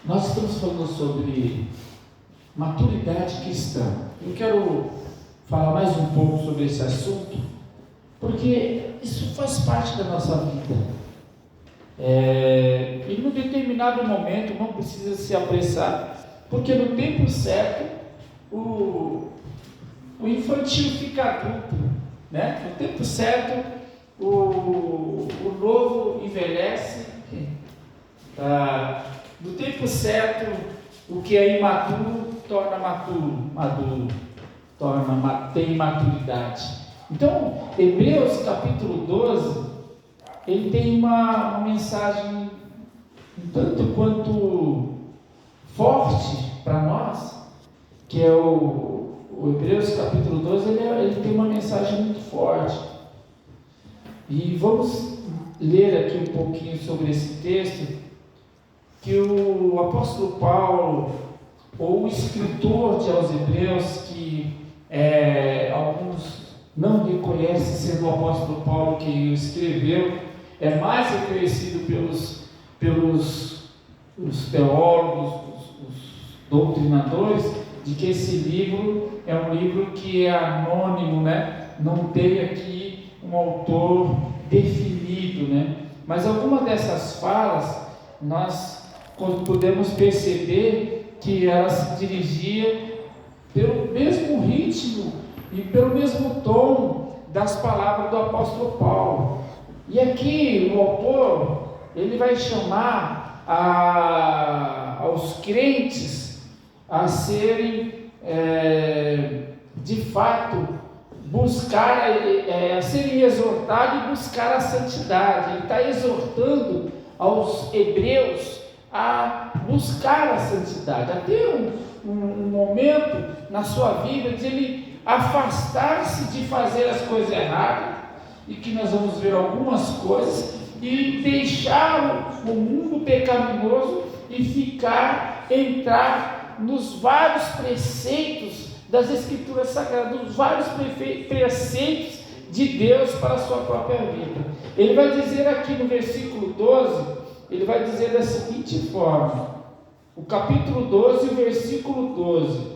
Nós estamos falando sobre maturidade cristã. Eu quero falar mais um pouco sobre esse assunto, porque isso faz parte da nossa vida. Em um determinado momento, não precisa se apressar, porque no tempo certo, o infantil fica adulto, né? No tempo certo, o novo envelhece, no tempo certo, o que é imaturo torna maduro, tem maturidade. Então, Hebreus capítulo 12, ele tem uma mensagem um tanto quanto forte para nós, que é o Hebreus capítulo 12, ele tem uma mensagem muito forte. E vamos ler aqui um pouquinho sobre esse texto, que o apóstolo Paulo, ou o escritor aos Hebreus, que alguns não reconhecem sendo o apóstolo Paulo que o escreveu, é mais reconhecido pelos os teólogos, os doutrinadores, de que esse livro é um livro que é anônimo, né? Não tem aqui um autor definido, né? Mas alguma dessas falas nós podemos perceber que ela se dirigia pelo mesmo ritmo e pelo mesmo tom das palavras do apóstolo Paulo. E aqui o autor, ele vai chamar aos crentes a serem, de fato, buscar, a serem exortados e buscar a santidade. Ele está exortando aos hebreus a buscar a santidade, a ter um momento na sua vida de ele afastar-se de fazer as coisas erradas, e que nós vamos ver algumas coisas, e deixar o mundo pecaminoso e entrar nos vários preceitos das Escrituras Sagradas, nos vários preceitos de Deus para a sua própria vida. Ele vai dizer aqui no versículo 12, ele vai dizer da seguinte forma, o capítulo 12, o versículo 12,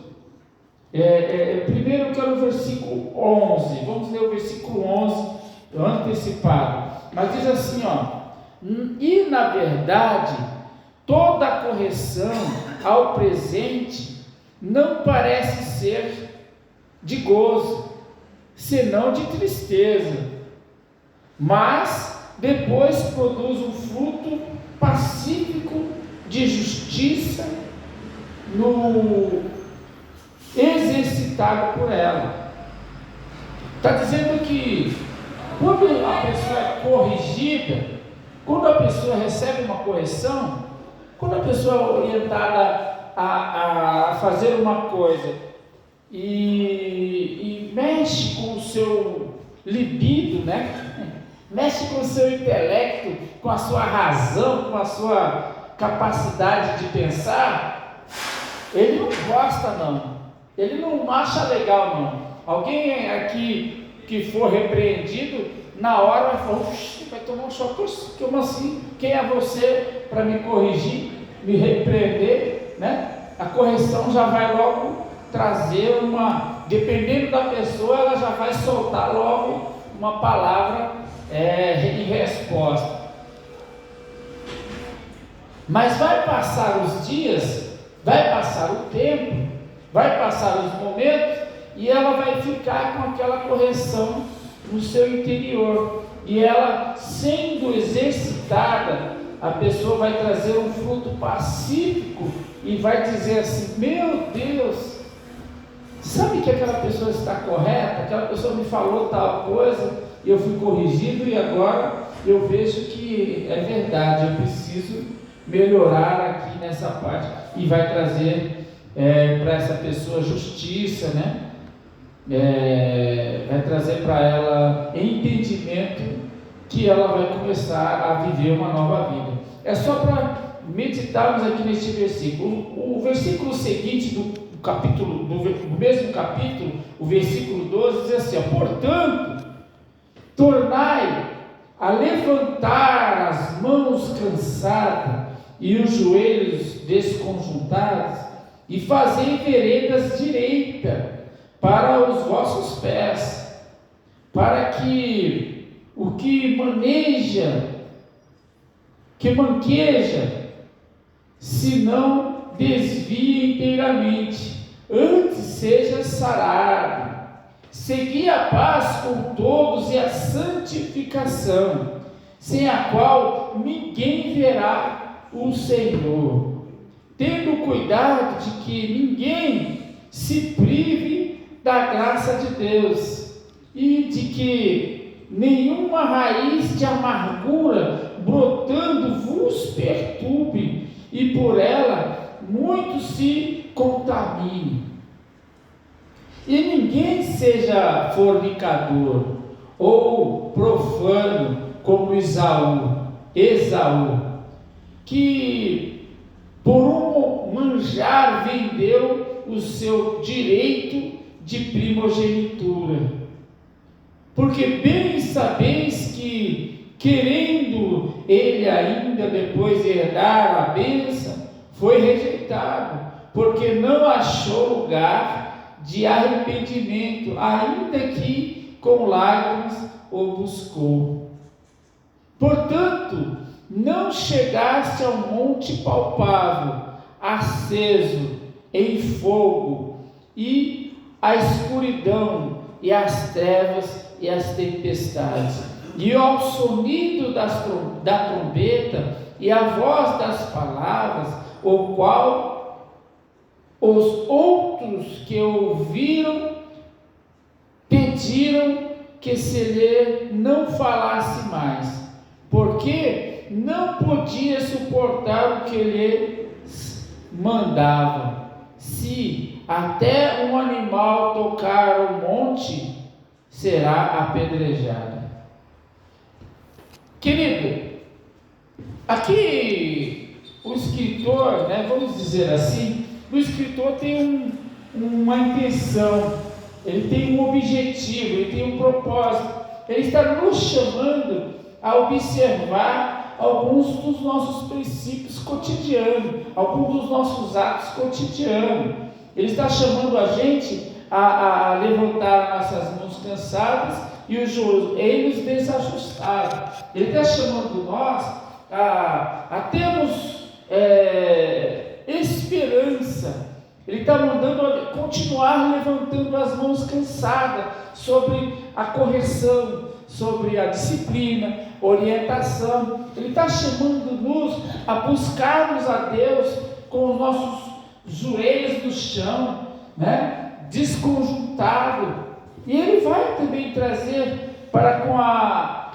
primeiro eu quero o versículo 11, vamos ler o versículo 11, antecipado, mas diz assim, e na verdade, toda a correção ao presente não parece ser de gozo, senão de tristeza, mas depois produz um fruto pacífico de justiça no exercitado por ela. Está dizendo que quando a pessoa é corrigida, quando a pessoa recebe uma correção, quando a pessoa é orientada a fazer uma coisa e mexe com o seu libido, né? Mexe com o seu intelecto, com a sua razão, com a sua capacidade de pensar, ele não gosta não, ele não acha legal não. Alguém aqui que for repreendido, na hora vai falar, vai tomar um choque, como assim? Quem é você para me corrigir, me repreender, né? A correção já vai logo trazer dependendo da pessoa, ela já vai soltar logo uma palavra em resposta. Mas vai passar os dias, vai passar o tempo, vai passar os momentos, e ela vai ficar com aquela correção no seu interior, e ela sendo exercitada, a pessoa vai trazer um fruto pacífico e vai dizer assim, meu Deus, sabe que aquela pessoa está correta, aquela pessoa me falou tal coisa, e eu fui corrigido, e agora eu vejo que é verdade, eu preciso melhorar aqui nessa parte, e vai trazer para essa pessoa justiça, né? Vai trazer para ela entendimento, que ela vai começar a viver uma nova vida. É só para meditarmos aqui neste versículo. O versículo seguinte do mesmo capítulo, o versículo 12, diz assim, portanto, tornai a levantar as mãos cansadas e os joelhos desconjuntados, e fazei veredas direitas para os vossos pés, para que o que manqueja, se não desvie inteiramente, antes seja sarado. Segui a paz com todos e a santificação, sem a qual ninguém verá o Senhor, tendo cuidado de que ninguém se prive da graça de Deus, e de que nenhuma raiz de amargura brotando vos perturbe, e por ela muitos se contaminem. E ninguém seja fornicador ou profano como Esaú, que por um manjar vendeu o seu direito de primogenitura. Porque bem sabeis que, querendo ele ainda depois herdar a bênção, foi rejeitado, porque não achou lugar de arrependimento, ainda que com lágrimas o buscou. Portanto, não chegaste ao monte palpável, aceso em fogo, e a escuridão, e as trevas, e as tempestades, e ao sonido da trombeta, e a voz das palavras, o qual os outros que ouviram pediram que se lhe não falasse mais, porque não podia suportar o que lhe mandava. Se até um animal tocar o monte, será apedrejado. Querido, aqui o escritor, vamos dizer assim, o escritor tem uma intenção, ele tem um objetivo, ele tem um propósito, ele está nos chamando a observar alguns dos nossos princípios cotidianos, alguns dos nossos atos cotidianos. Ele está chamando a gente a levantar nossas mãos cansadas e os joelhos desajustados. Ele está chamando nós a termos esperança. Ele está mandando continuar levantando as mãos cansadas sobre a correção, sobre a disciplina, orientação. Ele está chamando-nos a buscarmos a Deus com os nossos joelhos no chão, desconjuntado. E Ele vai também trazer para com a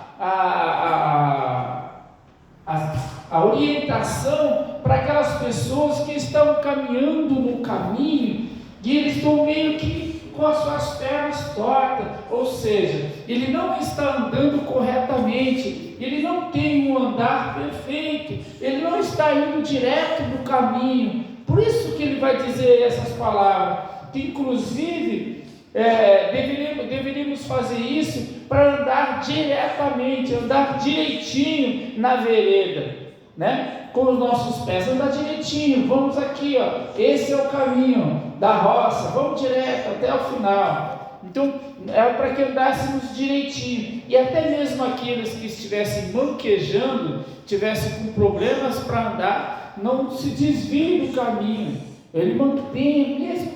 orientação para aquelas pessoas que estão caminhando no caminho e eles estão meio que com as suas pernas tortas, ou seja, ele não está andando corretamente, ele não tem um andar perfeito, ele não está indo direto no caminho. Por isso que ele vai dizer essas palavras, que inclusive deveríamos fazer isso para andar diretamente, andar direitinho na vereda, com os nossos pés, andar direitinho. Vamos aqui, esse é o caminho da roça, vamos direto até o final. Então é para que andássemos direitinho, e até mesmo aqueles que estivessem manquejando, tivessem com problemas para andar, não se desviem do caminho. Ele mantém, mesmo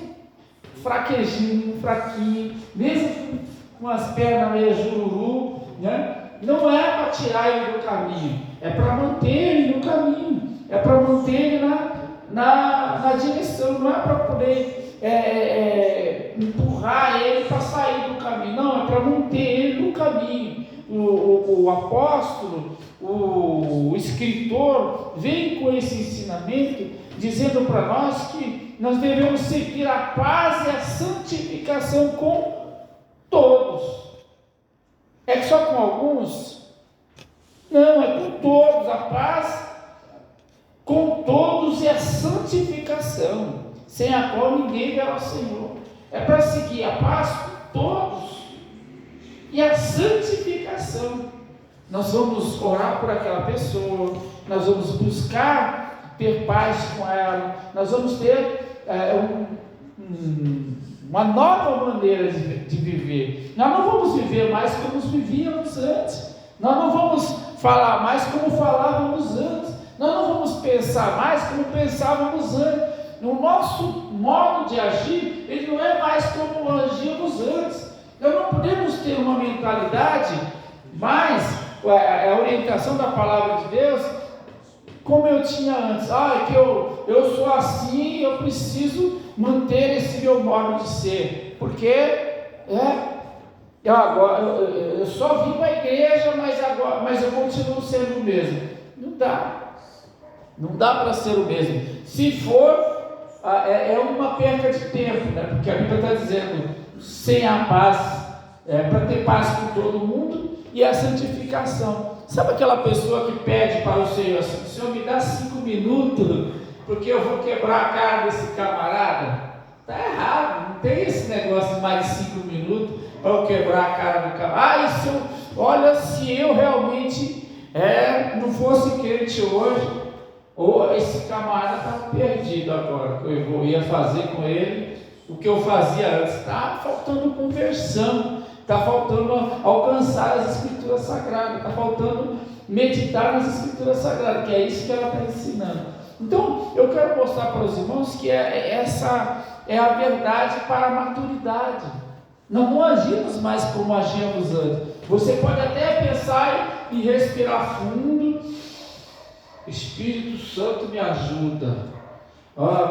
fraquinho, mesmo com as pernas meio jururu, não é para tirar ele do caminho, é para manter ele no caminho, é para manter ele na direção, não é para poder empurrar ele para sair do caminho, não, é para manter ele no caminho. O apóstolo, o escritor, vem com esse ensinamento, dizendo para nós que nós devemos seguir a paz e a santificação com todos. É só com alguns? Não, é com todos. A paz com todos e a santificação, sem a qual ninguém verá o Senhor. É para seguir a paz com todos e a santificação. Nós vamos orar por aquela pessoa, nós vamos buscar ter paz com ela, nós vamos ter uma nova maneira de viver. Nós não vamos viver mais como vivíamos antes, nós não vamos falar mais como falávamos antes, nós não vamos pensar mais como pensávamos antes. O nosso modo de agir, ele não é mais como agíamos antes. Nós não podemos ter uma mentalidade mais, a orientação da palavra de Deus, como eu tinha antes. É que eu sou assim, eu preciso manter esse meu modo de ser, porque eu só vim para a igreja, mas eu continuo sendo o mesmo. Não dá para ser o mesmo. Se for, é uma perca de tempo, né? Porque a Bíblia está dizendo, sem a paz, para ter paz com todo mundo, e a santificação. Sabe aquela pessoa que pede para o Senhor assim: Senhor, me dá 5 minutos, porque eu vou quebrar a cara desse camarada? Está errado, não tem esse negócio de mais 5 minutos para eu quebrar a cara do camarada. Olha, se eu realmente não fosse crente hoje, ou esse camarada está perdido agora, que eu ia fazer com ele o que eu fazia antes. Está faltando conversão, está faltando alcançar as Escrituras Sagradas, está faltando meditar nas Escrituras Sagradas, que é isso que ela está ensinando. Então, eu quero mostrar para os irmãos que essa é a verdade para a maturidade. Nós não agimos mais como agíamos antes. Você pode até pensar em respirar fundo. Espírito Santo me ajuda.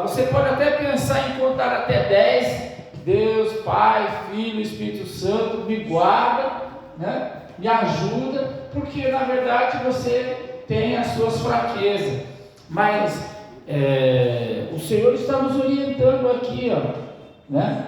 Você pode até pensar em contar até 10. Deus, Pai, Filho, Espírito Santo, me guarda, né? Me ajuda, porque na verdade você tem as suas fraquezas. Mas o Senhor está nos orientando aqui, né?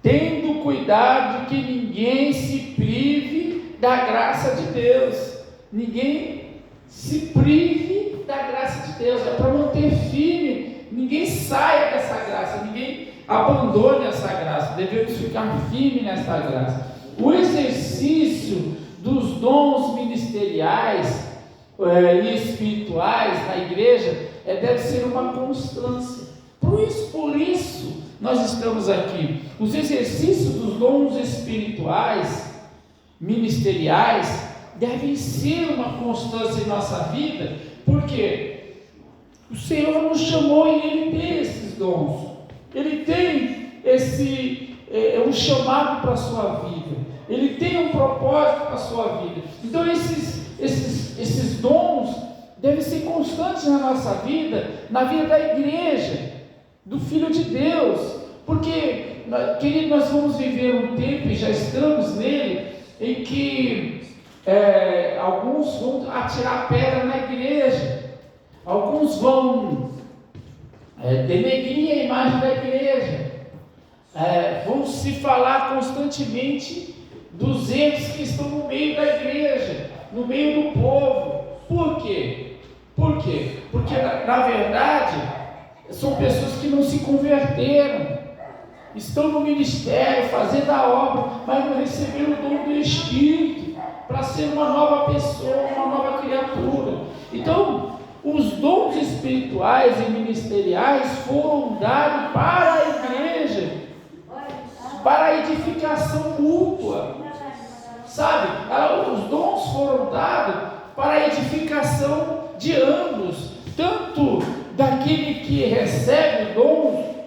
Tendo cuidado que ninguém se prive da graça de Deus. Ninguém se prive da graça de Deus. É para manter firme. Ninguém saia dessa graça. Ninguém abandone essa graça. Devemos ficar firmes nessa graça. O exercício dos dons ministeriais e espirituais na igreja deve ser uma constância. Por isso nós estamos aqui. Os exercícios dos dons espirituais, ministeriais, devem ser uma constância em nossa vida, porque o Senhor nos chamou e Ele tem esses dons. Ele tem um chamado para a sua vida. Ele tem um propósito para a sua vida. Então esses dons devem ser constantes na nossa vida, na vida da igreja, do Filho de Deus, porque, querido, nós vamos viver um tempo, e já estamos nele, em que alguns vão atirar pedra na igreja, alguns vão denegrir a imagem da igreja, vão se falar constantemente dos erros que estão no meio da igreja, no meio do povo. Por quê? Porque na verdade são pessoas que não se converteram, estão no ministério, fazendo a obra, mas não receberam o dom do Espírito para ser uma nova pessoa, uma nova criatura. Então, os dons espirituais e ministeriais foram dados para a igreja, para a edificação mútua, sabe? Os dons foram dados para a edificação de ambos, tanto daquele que recebe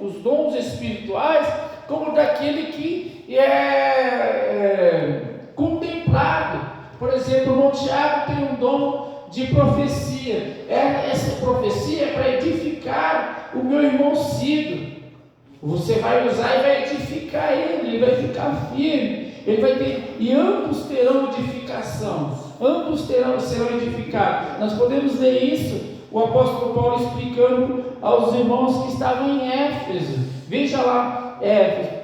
os dons espirituais, como daquele que é contemplado. Por exemplo, o irmão Tiago tem um dom de profecia. Essa profecia é para edificar o meu irmão Cido. Você vai usar e vai edificar ele vai ficar firme, ele vai ter, e ambos terão edificação, ambos serão edificados. Nós podemos ler isso, o apóstolo Paulo explicando aos irmãos que estavam em Éfeso. Veja lá,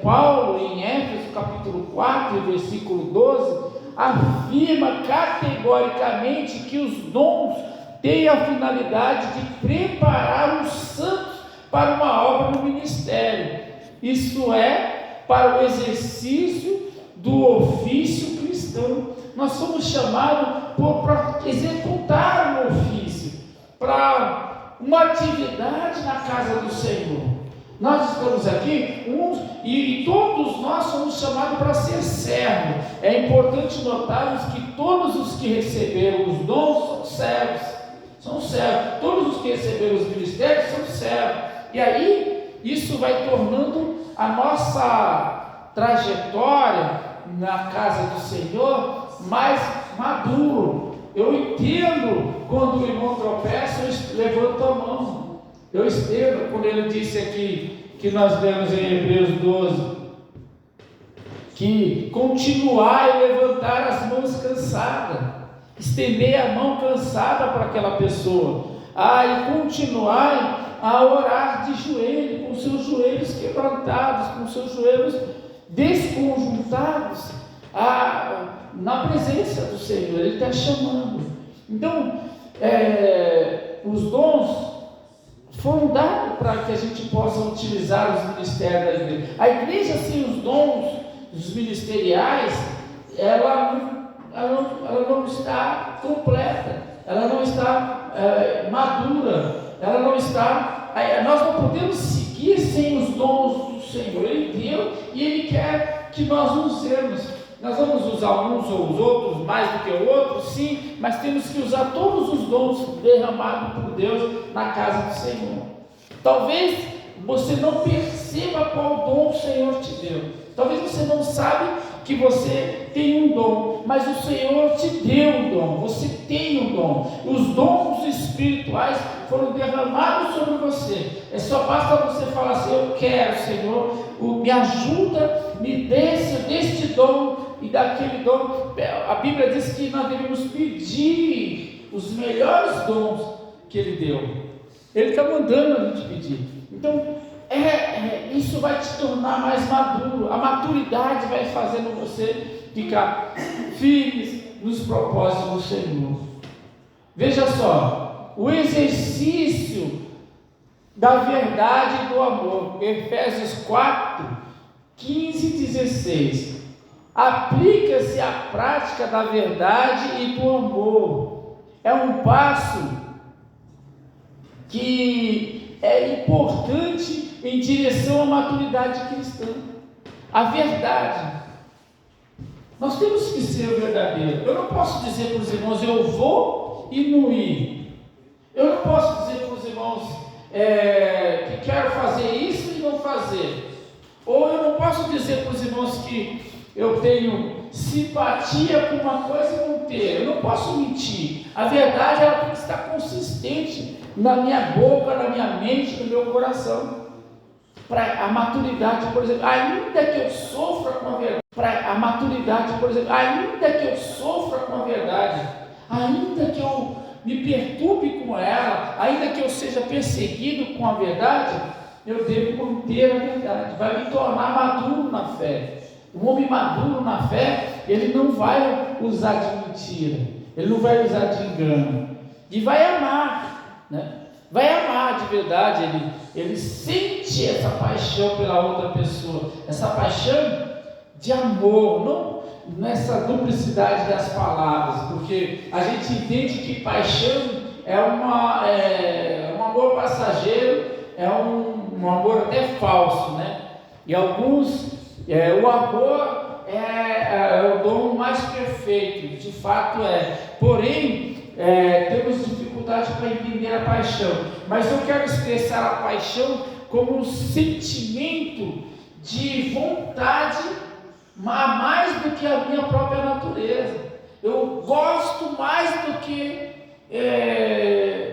Paulo em Éfeso capítulo 4, versículo 12, afirma categoricamente que os dons têm a finalidade de preparar os santos para uma obra no ministério, isto é, para o exercício do ofício cristão. Nós somos chamados para executar o ofício, para uma atividade na casa do Senhor. Nós estamos aqui, e todos nós somos chamados para ser servos. É importante notarmos que todos os que receberam os dons são servos. São servos. Todos os que receberam os ministérios são servos. E aí, isso vai tornando a nossa trajetória na casa do Senhor mais maduro. Eu entendo quando o irmão tropeça, eu levanto a mão. Eu entendo quando ele disse aqui, que nós lemos em Hebreus 12, que continuar e levantar as mãos cansadas, estender a mão cansada para aquela pessoa, e continuar a orar de joelho, com seus joelhos quebrantados, com seus joelhos desconjuntados, na presença do Senhor. Ele está chamando. Então, os dons foram dados para que a gente possa utilizar os ministérios da igreja. A igreja sem os dons, os ministeriais, ela não está completa, ela não está madura, ela não está. Nós não podemos seguir sem os dons do Senhor. Ele deu e Ele quer que nós usemos. Nós vamos usar uns ou os outros mais do que o outro, sim, mas temos que usar todos os dons derramados por Deus na casa do Senhor. Talvez você não perceba qual dom o Senhor te deu. Talvez você não sabe que você tem um dom, mas o Senhor te deu um dom. Você tem um dom. Os dons espirituais foram derramados sobre você. Só basta você falar assim: eu quero, Senhor, me ajuda, me dê deste dom e daquele dom. A Bíblia diz que nós devemos pedir os melhores dons que Ele deu. Ele está mandando a gente pedir. Então, isso vai te tornar mais maduro. A maturidade vai fazendo você ficar firme nos propósitos do Senhor. Veja só, o exercício da verdade e do amor. Efésios 4, 15 e 16. Aplica-se a prática da verdade e do amor. É um passo que é importante em direção à maturidade cristã. A verdade. Nós temos que ser verdadeiro. Eu não posso dizer para os irmãos: eu vou e não ir. Eu não posso dizer para os irmãos que quero fazer isso e não fazer. Ou eu não posso dizer para os irmãos que eu tenho simpatia com uma coisa e não ter. Eu não posso mentir. A verdade, ela tem que estar consistente na minha boca, na minha mente, no meu coração. Para a maturidade, por exemplo, ainda que eu sofra com a verdade, para a maturidade, por exemplo, ainda que eu sofra com a verdade, ainda que eu me perturbe com ela, ainda que eu seja perseguido com a verdade, eu devo manter a verdade. Vai me tornar maduro na fé. Um homem maduro na fé, ele não vai usar de mentira, ele não vai usar de engano, e vai amar, né? Vai amar de verdade. Ele sente essa paixão pela outra pessoa, essa paixão de amor, não nessa duplicidade das palavras, porque a gente entende que paixão é um amor passageiro, é um amor até falso, né? E alguns, o amor é o dom mais perfeito, de fato é. Porém, temos dificuldade para entender a paixão, mas eu quero expressar a paixão como um sentimento de vontade a mais do que a minha própria natureza. Eu gosto mais do que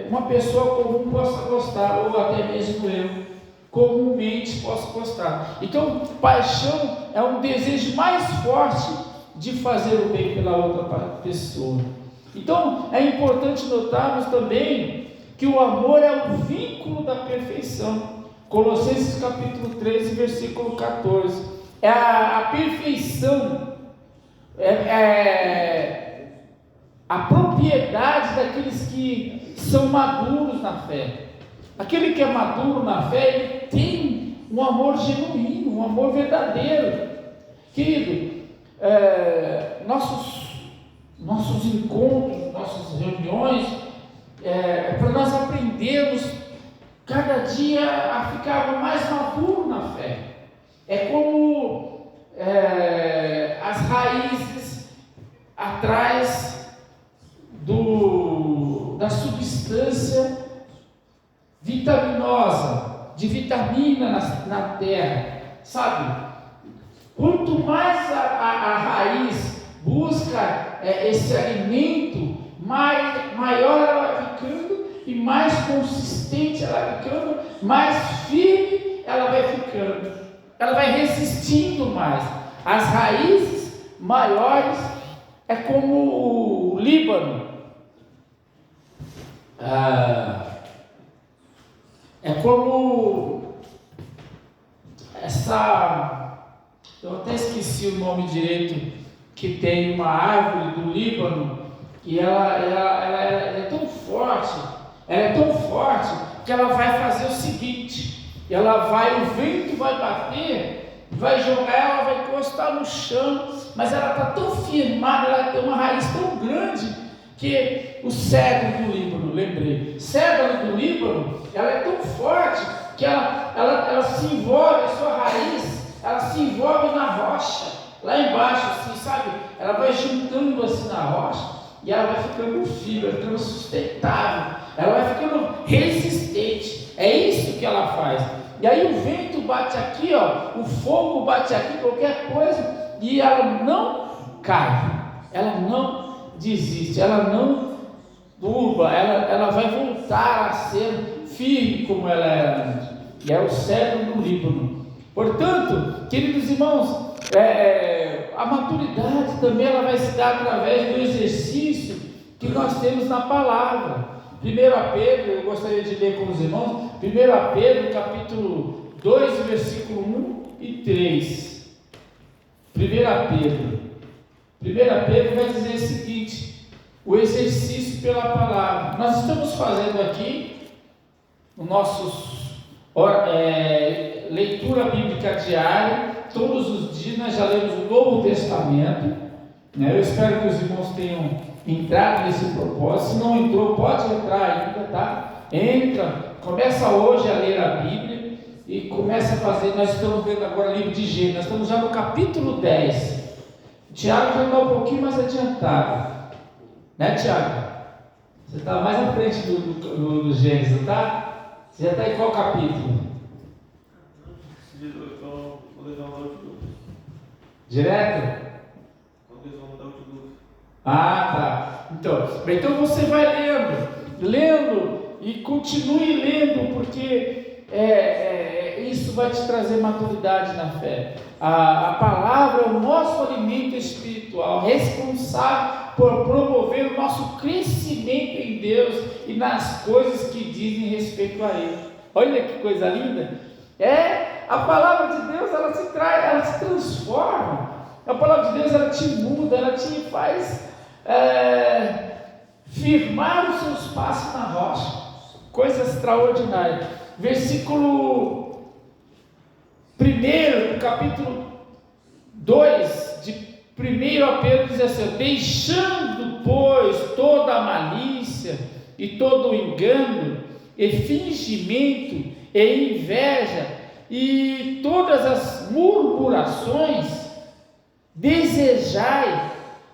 uma pessoa comum possa gostar, ou até mesmo eu comumente posso gostar. Então, paixão é um desejo mais forte de fazer o bem pela outra pessoa. Então, é importante notarmos também que o amor é o vínculo da perfeição. Colossenses capítulo 13, versículo 14. É a perfeição, a propriedade daqueles que são maduros na fé. Aquele que é maduro na fé, ele tem um amor genuíno, um amor verdadeiro. Querido, nossos encontros, nossas reuniões, para nós aprendermos cada dia ficava mais maduro na fé. É como as raízes atrás da substância vitaminosa, de vitamina na terra, sabe? Quanto mais a raiz busca esse alimento, maior ela vai ficando e mais consistente ela vai ficando, mais firme ela vai ficando, ela vai resistindo mais. As raízes maiores é como o Líbano, é como eu até esqueci o nome direito, que tem uma árvore do Líbano, e ela é tão forte, que ela vai fazer o seguinte: o vento vai bater, vai jogar, ela vai encostar no chão, mas ela está tão firmada, ela tem uma raiz tão grande, que o cedro do Líbano, lembrei, cedro do Líbano, ela é tão forte, que ela se envolve, a sua raiz, ela se envolve na rocha, lá embaixo, assim, sabe? Ela vai juntando assim na rocha, e ela vai ficando firme, vai ficando sustentável, ela vai ficando resistente. É isso que ela faz. E aí o vento bate aqui, o fogo bate aqui, qualquer coisa, e ela não cai, ela não desiste, ela não turba, ela vai voltar a ser firme como ela era antes. E é o cedro do Líbano. Portanto, queridos irmãos, a maturidade também ela vai se dar através do exercício que nós temos na palavra. 1 Pedro, eu gostaria de ler com os irmãos, 1 Pedro capítulo 2, versículo 1 e 3. 1 Pedro vai dizer o seguinte: o exercício pela palavra. Nós estamos fazendo aqui o nosso leitura bíblica diária. Todos os dias nós já lemos o Novo Testamento, né? Eu espero que os irmãos tenham entrado nesse propósito. Se não entrou, pode entrar ainda, tá? Entra, começa hoje a ler a Bíblia e começa a fazer. Nós estamos vendo agora o livro de Gênesis, nós estamos já no capítulo 10. O Tiago já está um pouquinho mais adiantado, né, Tiago? Você está mais à frente do Gênesis, tá? Você já está em qual capítulo? Direto? Ah, tá. Então você vai lendo e continue lendo, porque isso vai te trazer maturidade na fé. A palavra é o nosso alimento espiritual, responsável por promover o nosso crescimento em Deus e nas coisas que dizem respeito a Ele. Olha que coisa linda! A palavra de Deus, ela se transforma. A palavra de Deus, ela te muda, ela te faz firmar os seus passos na rocha. Coisa extraordinária. Versículo 1 do capítulo 2 de 1 Pedro diz assim: deixando, pois, toda a malícia e todo o engano e fingimento e inveja e todas as murmurações, desejai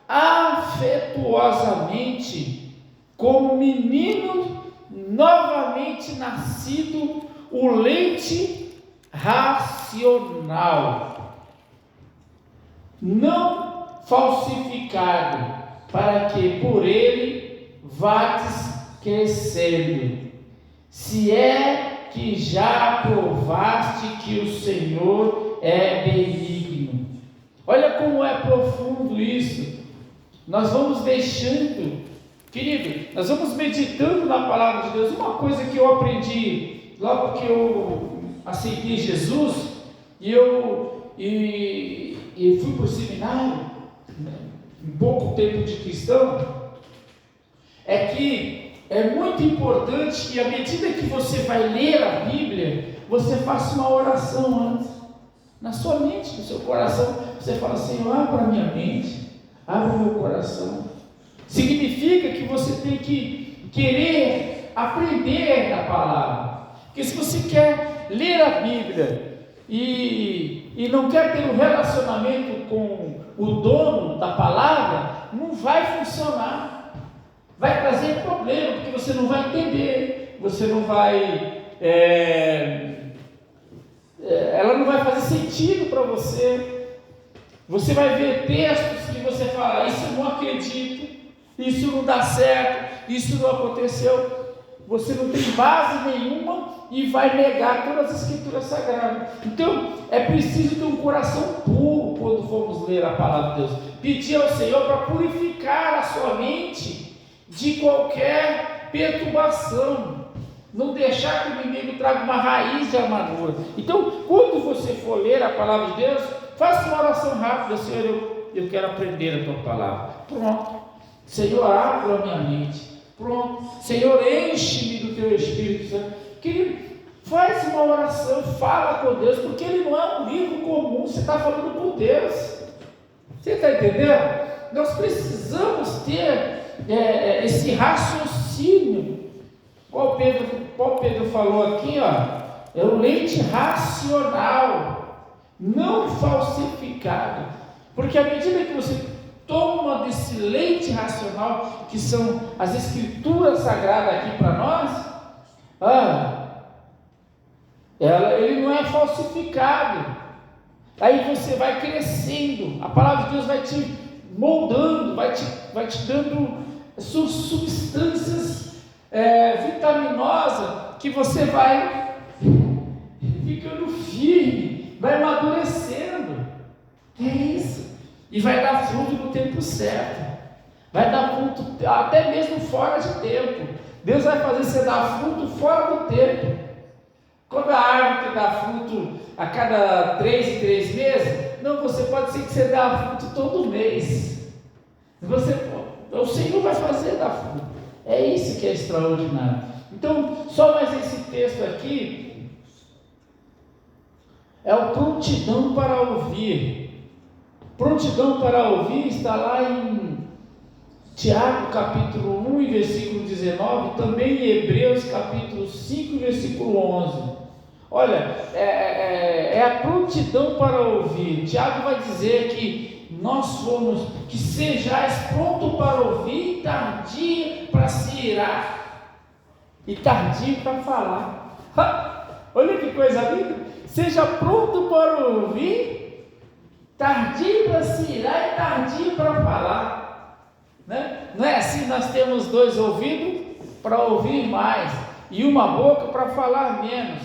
afetuosamente, como menino novamente nascido, o leite racional, não falsificado, para que por ele vades crescendo, se é que já provaste que o Senhor é benigno. Olha como é profundo isso. Nós vamos deixando, querido, nós vamos meditando na palavra de Deus. Uma coisa que eu aprendi logo que eu aceitei Jesus e fui para o seminário, um pouco tempo de cristão, é que é muito importante que, à medida que você vai ler a Bíblia, você faça uma oração antes, na sua mente, no seu coração. Você fala: Senhor, abra a minha mente, abra o meu coração. Significa que você tem que querer aprender a palavra. Porque se você quer ler a Bíblia e não quer ter um relacionamento com o dono da palavra, não vai funcionar. Vai trazer problema, porque você não vai entender, você não vai... ela não vai fazer sentido para você. Você vai ver textos que você fala: isso eu não acredito, isso não dá certo, isso não aconteceu. Você não tem base nenhuma e vai negar todas as escrituras sagradas. Então é preciso ter um coração puro quando formos ler a palavra de Deus. Pedir ao Senhor para purificar a sua mente de qualquer perturbação. Não deixar que o inimigo traga uma raiz de amargura. Então, quando você for ler a palavra de Deus, faça uma oração rápida: Senhor, eu quero aprender a tua palavra. Pronto. Senhor, abra a minha mente. Pronto. Senhor, enche-me do teu Espírito Santo. Querido, faz uma oração, fala com Deus, porque ele não é um livro comum, você está falando com Deus. Você está entendendo? Nós precisamos ter esse raciocínio. Qual Pedro falou aqui, ó, é o leite racional, não falsificado. Porque à medida que você toma desse leite racional, que são as escrituras sagradas aqui para nós, ele não é falsificado. Aí você vai crescendo, a palavra de Deus vai te moldando, vai te dando substâncias vitaminosas, que você vai ficando firme, vai amadurecendo. É isso. E vai dar fruto no tempo certo. Vai dar fruto até mesmo fora de tempo. Deus vai fazer você dar fruto fora do tempo. Quando a árvore que dá fruto a cada 3 em 3 meses, não, você pode ser que você dá fruto todo mês. O Senhor vai fazer dar fruto. É isso que é extraordinário. Então, só mais esse texto aqui é o prontidão para ouvir. Prontidão para ouvir está lá em Tiago capítulo 1 e versículo 19, também em Hebreus capítulo 5 e versículo 11. Olha, é a prontidão para ouvir. Tiago vai dizer que que sejais pronto para ouvir, tardio para se irar e tardio para falar. Olha que coisa linda. Seja pronto para ouvir, tardio para se irar e tardio para falar, né? Não é assim? Nós temos 2 ouvidos para ouvir mais e uma boca para falar menos.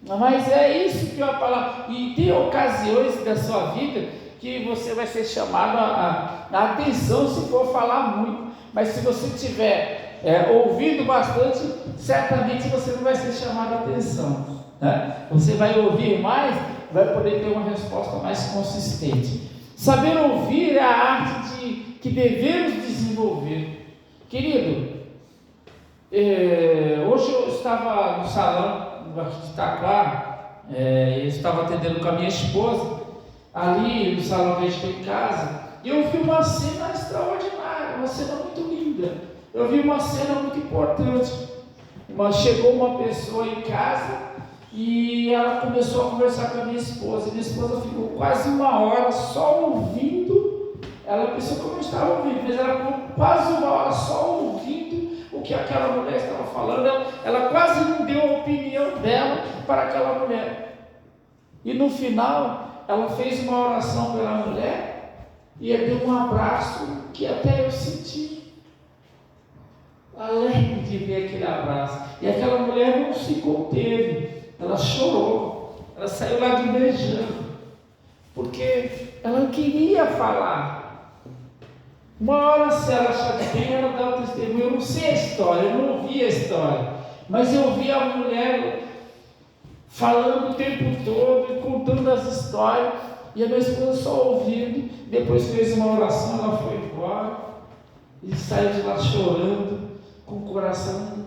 Mas é isso que a palavra. E tem ocasiões da sua vida que você vai ser chamado a atenção se for falar muito. Mas se você tiver ouvido bastante, certamente você não vai ser chamado a atenção, né? Você vai ouvir mais, vai poder ter uma resposta mais consistente. Saber ouvir é a arte que devemos desenvolver. Querido, hoje eu estava no salão aqui de Itaquá, eu estava atendendo com a minha esposa, ali no salão que a gente tem em casa, e eu vi uma cena extraordinária, uma cena muito linda. Eu vi uma cena muito importante. Chegou uma pessoa em casa e ela começou a conversar com a minha esposa. Minha esposa ficou quase 1 hora só ouvindo. Ela pensou que eu não estava ouvindo, mas ela ficou quase 1 hora só ouvindo o que aquela mulher estava falando. Ela quase não deu a opinião dela para aquela mulher. E no final, ela fez uma oração pela mulher e deu um abraço que até eu senti alegre de ver aquele abraço. E aquela mulher não se conteve, ela chorou, ela saiu lá de beijando, porque ela queria falar. Uma hora, se ela achar de bem, ela dá o testemunho. Eu não sei a história, eu não ouvi a história, mas eu vi a mulher falando o tempo todo, contando as histórias, e a minha esposa só ouvindo. Depois fez uma oração, ela foi embora e saiu de lá chorando, com o coração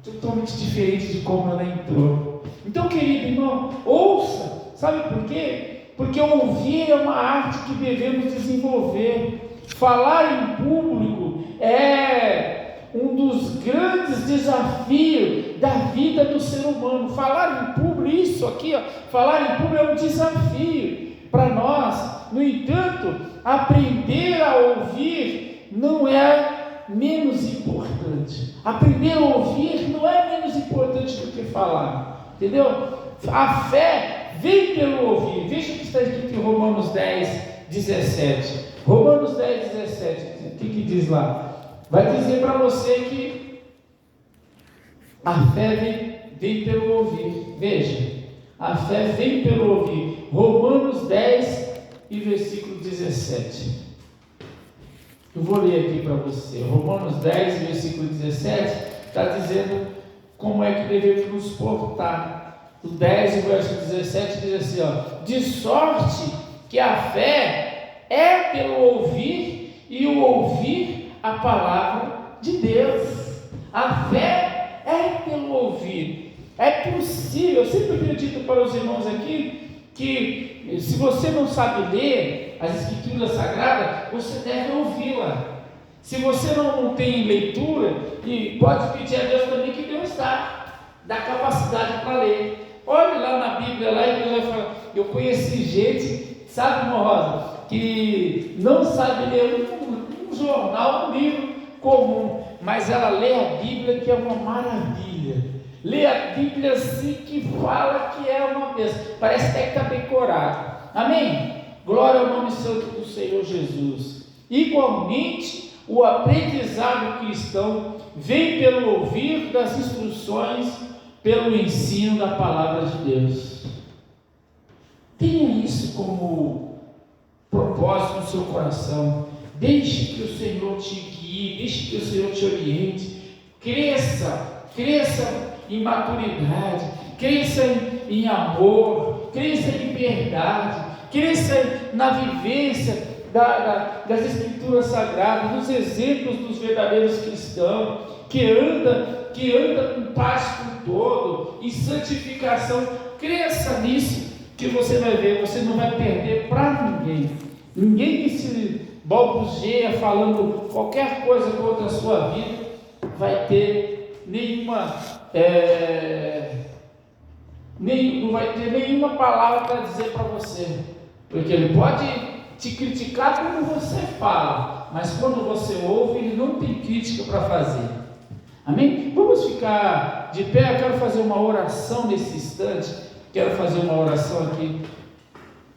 totalmente diferente de como ela entrou. Então, querido irmão, ouça. Sabe por quê? Porque ouvir é uma arte que devemos desenvolver. Falar em público é um dos grandes desafios da vida do ser humano. Falar em público, isso aqui, falar em público é um desafio para nós. No entanto, aprender a ouvir não é menos importante. Aprender a ouvir não é menos importante do que falar, entendeu? A fé vem pelo ouvir. Veja o que está escrito em Romanos 10, 17. Romanos 10, 17. O que diz lá? Vai dizer para você que a fé vem pelo ouvir. Veja, a fé vem pelo ouvir. Romanos 10 e versículo 17. Eu vou ler aqui para você. Romanos 10, versículo 17, está dizendo como é que devemos nos portar. O 10 e verso 17 diz assim, de sorte que a fé é pelo ouvir, e o ouvir a palavra de Deus. A fé é pelo ouvir. É possível, eu sempre tenho dito para os irmãos aqui, que se você não sabe ler as Escrituras Sagradas, você deve ouvi-la. Se você não tem leitura, e pode pedir a Deus também que Deus dá capacidade para ler. Olhe lá na Bíblia, lá e Deus vai falar. Eu conheci gente, sabe, irmã Rosa, que não sabe ler um jornal, um livro comum, mas ela lê a Bíblia, que é uma maravilha. Lê a Bíblia assim que fala que é uma bênção. Parece até que está decorado. Amém? Glória ao nome santo do Senhor Jesus. Igualmente, o aprendizado cristão vem pelo ouvir das instruções, pelo ensino da palavra de Deus. Tenha isso como propósito no seu coração. Deixe que o Senhor te guie, deixe que o Senhor te oriente. Cresça em maturidade, cresça em amor, cresça em liberdade, cresça na vivência das Escrituras Sagradas, nos exemplos dos verdadeiros cristãos, que anda com paz com todo, em santificação. Cresça nisso, que você vai ver, você não vai perder para ninguém. Ninguém que se balbuceia falando qualquer coisa contra a sua vida vai ter nenhuma não vai ter nenhuma palavra para dizer para você, porque ele pode te criticar como você fala, mas quando você ouve, ele não tem crítica para fazer. Amém? Vamos ficar de pé. Eu quero fazer uma oração nesse instante. Quero fazer uma oração aqui,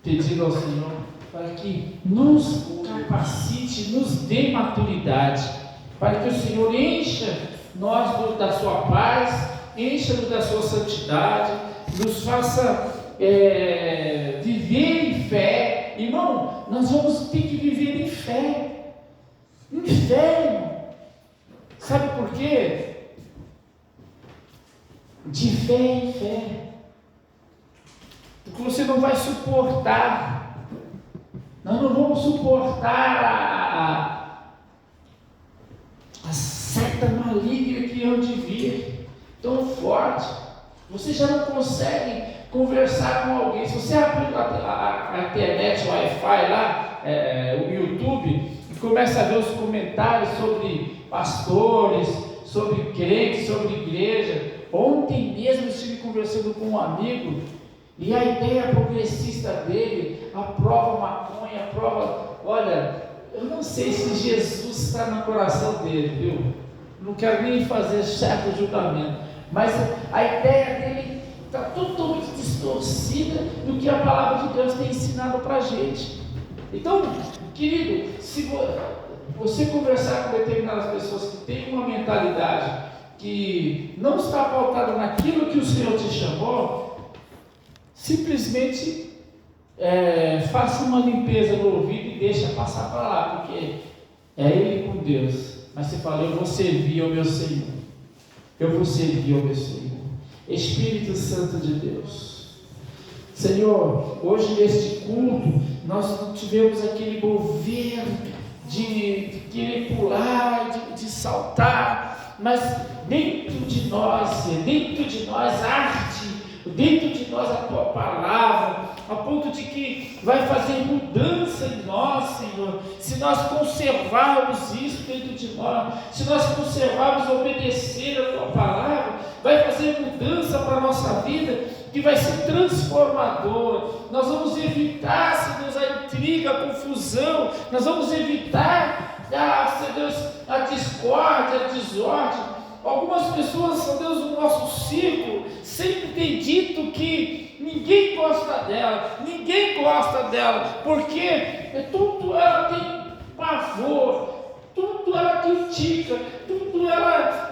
pedindo ao Senhor para que nos capacite, nos dê maturidade, para que o Senhor encha nós da sua paz, encha-nos da sua santidade, nos faça viver em fé. Irmão, nós vamos ter que viver em fé, irmão. Sabe por quê? De fé em fé, porque você não vai suportar, nós não vamos suportar a seta maligna que hão de vir tão forte. Você já não consegue conversar com alguém. Se você abrir a internet, o Wi-Fi lá, o YouTube, e começa a ver os comentários sobre pastores, sobre crentes, sobre igreja. Ontem mesmo eu estive conversando com um amigo, e a ideia progressista dele, aprova maconha, aprova. Olha, eu não sei se Jesus está no coração dele, viu? Não quero nem fazer certo julgamento, mas a ideia dele está totalmente distorcida do que a palavra de Deus tem ensinado para a gente. Então, querido, se você conversar com determinadas pessoas que têm uma mentalidade que não está pautada naquilo que o Senhor te chamou, simplesmente faça uma limpeza no ouvido e deixa passar para lá, porque é Ele com Deus. Mas você fala, eu vou servir ao meu Senhor, eu vou servir ao meu Senhor. Espírito Santo de Deus, Senhor, hoje neste culto nós não tivemos aquele mover de querer pular, de saltar, mas dentro de nós arde, dentro de nós a tua palavra, a ponto de que vai fazer mudança em nós, Senhor, se nós conservarmos isso dentro de nós, se nós conservarmos obedecer a Tua palavra, vai fazer mudança para a nossa vida, que vai ser transformador. Nós vamos evitar, Senhor Deus, a intriga, a confusão, nós vamos evitar, Senhor Deus, a discórdia, a desordem. Algumas pessoas, Senhor Deus, no nosso círculo, sempre têm dito que ninguém gosta dela, porque tudo ela tem pavor, tudo ela critica, tudo ela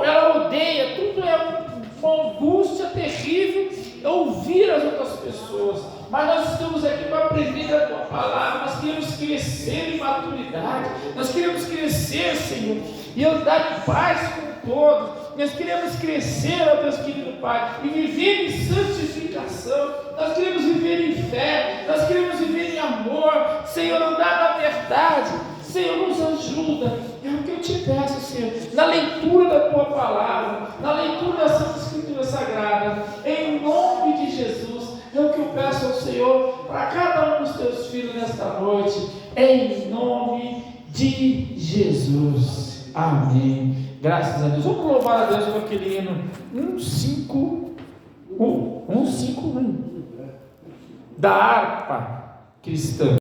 ela odeia, tudo é uma angústia terrível ouvir as outras pessoas. Mas nós estamos aqui para aprender a Tua palavra, nós queremos crescer em maturidade, nós queremos crescer, Senhor, e andar em paz com todos. Nós queremos crescer, ó Deus querido Pai, e viver em santificação. Nós queremos viver em fé, nós queremos viver em amor, Senhor, andar na verdade. Senhor, nos ajuda. É o que eu te peço, Senhor, na leitura da Tua palavra, na leitura da Santa Escritura Sagrada, em nome de Jesus. É o que eu peço ao Senhor para cada um dos Teus filhos nesta noite, em nome de Jesus. Amém. Graças a Deus. Vamos louvar a Deus com aquele hino 151 da harpa cristã.